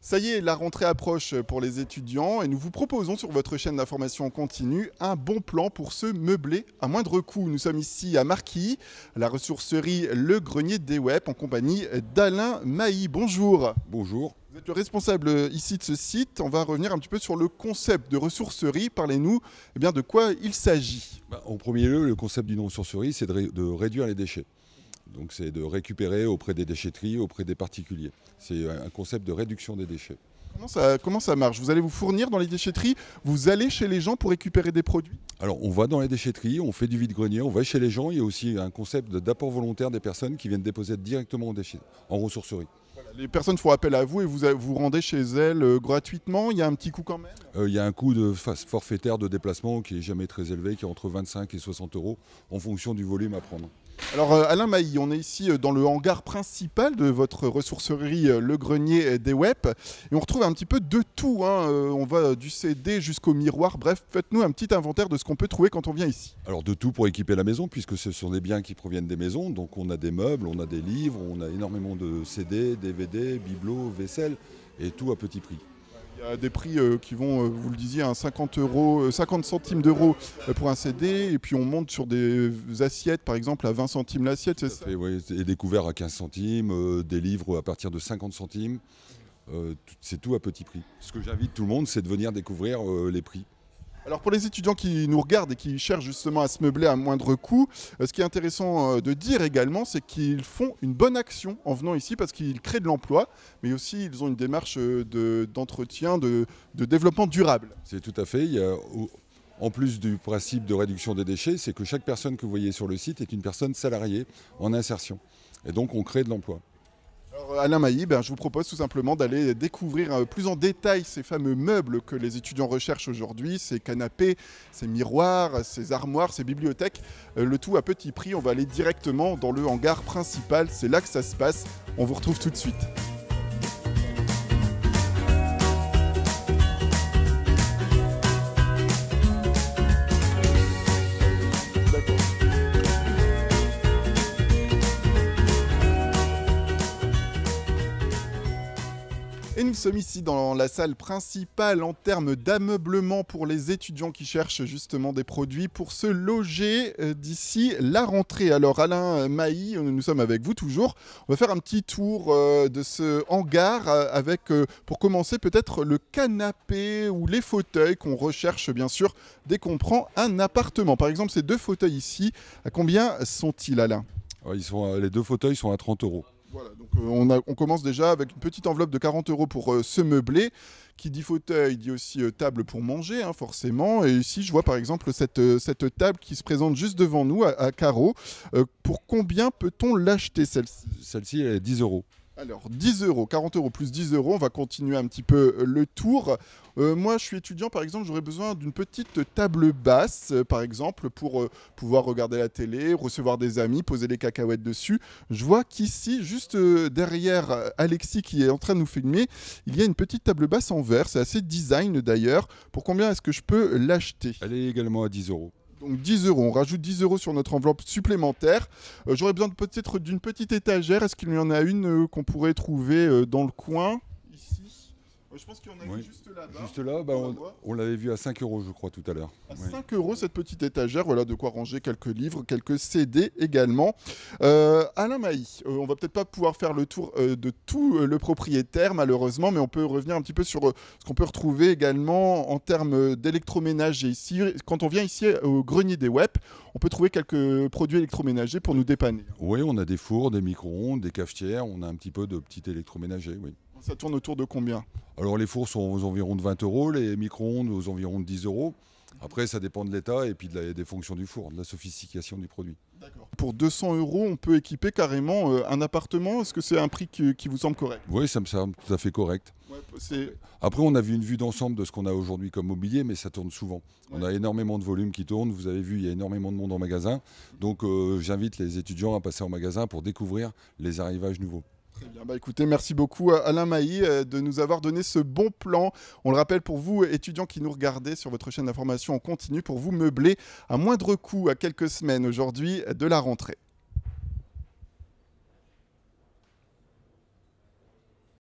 Ça y est, la rentrée approche pour les étudiants et nous vous proposons sur votre chaîne d'information en continu un bon plan pour se meubler à moindre coût. Nous sommes ici à Marquilly, à la ressourcerie Le Grenier des Web en compagnie d'Alain Mailly. Bonjour. Bonjour. Vous êtes le responsable ici de ce site. On va revenir un petit peu sur le concept de ressourcerie. Parlez-nous de quoi il s'agit. En premier lieu, le concept d'une ressourcerie, c'est de réduire les déchets. Donc c'est de récupérer auprès des déchetteries, auprès des particuliers. C'est un concept de réduction des déchets. Comment ça marche? Vous allez vous fournir dans les déchetteries? Vous allez chez les gens pour récupérer des produits? Alors on va dans les déchetteries, on fait du vide-grenier, on va chez les gens. Il y a aussi un concept d'apport volontaire des personnes qui viennent déposer directement en ressourcerie. Voilà, les personnes font appel à vous et vous rendez chez elles gratuitement. Il y a un petit coût quand même? Il y a un coût de forfaitaire de déplacement qui n'est jamais très élevé, qui est entre 25 et 60 euros en fonction du volume à prendre. Alors Alain Mailly, on est ici dans le hangar principal de votre ressourcerie Le Grenier des Web et on retrouve un petit peu de tout. On va du CD jusqu'au miroir. Bref, faites-nous un petit inventaire de ce qu'on peut trouver quand on vient ici. Alors de tout pour équiper la maison, puisque ce sont des biens qui proviennent des maisons. Donc on a des meubles, on a des livres, on a énormément de CD, DVD, bibelots, vaisselle et tout à petit prix. Il y a des prix qui vont, vous le disiez, à 50 centimes d'euros pour un CD. Et puis on monte sur des assiettes, par exemple, à 20 centimes l'assiette, c'est ça? Oui, et des couverts à 15 centimes, des livres à partir de 50 centimes. C'est tout à petit prix. Ce que j'invite tout le monde, c'est de venir découvrir les prix. Alors pour les étudiants qui nous regardent et qui cherchent justement à se meubler à moindre coût, ce qui est intéressant de dire également, c'est qu'ils font une bonne action en venant ici parce qu'ils créent de l'emploi, mais aussi ils ont une démarche d'entretien, de développement durable. C'est tout à fait. En plus du principe de réduction des déchets, c'est que chaque personne que vous voyez sur le site est une personne salariée en insertion. Et donc on crée de l'emploi. Alors Alain Mailly, je vous propose tout simplement d'aller découvrir plus en détail ces fameux meubles que les étudiants recherchent aujourd'hui, ces canapés, ces miroirs, ces armoires, ces bibliothèques, le tout à petit prix. On va aller directement dans le hangar principal, c'est là que ça se passe. On vous retrouve tout de suite. Et nous sommes ici dans la salle principale en termes d'ameublement pour les étudiants qui cherchent justement des produits pour se loger d'ici la rentrée. Alors Alain Mailly, nous sommes avec vous toujours. On va faire un petit tour de ce hangar avec, pour commencer, peut-être le canapé ou les fauteuils qu'on recherche bien sûr dès qu'on prend un appartement. Par exemple, ces deux fauteuils ici, à combien sont-ils, Alain? Les deux fauteuils sont à 30 euros. Voilà, donc on commence déjà avec une petite enveloppe de 40 euros pour se meubler. Qui dit fauteuil dit aussi table pour manger, forcément. Et ici, je vois par exemple cette table qui se présente juste devant nous à carreaux. Pour combien peut-on l'acheter, celle-ci? Celle-ci, elle est 10 euros. Alors 10 euros, 40 euros plus 10 euros, on va continuer un petit peu le tour. Moi je suis étudiant par exemple, j'aurais besoin d'une petite table basse par exemple pour pouvoir regarder la télé, recevoir des amis, poser les cacahuètes dessus. Je vois qu'ici, juste derrière Alexis qui est en train de nous filmer, il y a une petite table basse en verre, c'est assez design d'ailleurs. Pour combien est-ce que je peux l'acheter? Elle est également à 10 euros. Donc 10 euros, on rajoute 10 euros sur notre enveloppe supplémentaire. J'aurais besoin peut-être d'une petite étagère. Est-ce qu'il y en a une qu'on pourrait trouver dans le coin? Ici. Je pense qu'il y en a une juste là-bas. Juste là, on l'avait vu à 5 euros je crois tout à l'heure. À 5 euros cette petite étagère, voilà de quoi ranger quelques livres, quelques CD également. Alain Mailly, on va peut-être pas pouvoir faire le tour de tout le propriétaire malheureusement, mais on peut revenir un petit peu sur ce qu'on peut retrouver également en termes d'électroménager ici. Quand on vient ici au Grenier des Web, on peut trouver quelques produits électroménagers pour nous dépanner. Oui, on a des fours, des micro-ondes, des cafetières, on a un petit peu de petits électroménagers, oui. Ça tourne autour de combien? Alors les fours sont aux environs de 20 euros, les micro-ondes aux environs de 10 euros. Après, ça dépend de l'état et puis des fonctions du four, de la sophistication du produit. D'accord. Pour 200 euros, on peut équiper carrément un appartement. Est-ce que c'est un prix qui vous semble correct? Oui, ça me semble tout à fait correct. Après, on a vu une vue d'ensemble de ce qu'on a aujourd'hui comme mobilier, mais ça tourne souvent. On a énormément de volume qui tourne. Vous avez vu, il y a énormément de monde en magasin. Donc, j'invite les étudiants à passer en magasin pour découvrir les arrivages nouveaux. Très bien, écoutez, merci beaucoup Alain Mailly de nous avoir donné ce bon plan. On le rappelle pour vous, étudiants qui nous regardez sur votre chaîne d'information en continu, pour vous meubler à moindre coût à quelques semaines aujourd'hui de la rentrée.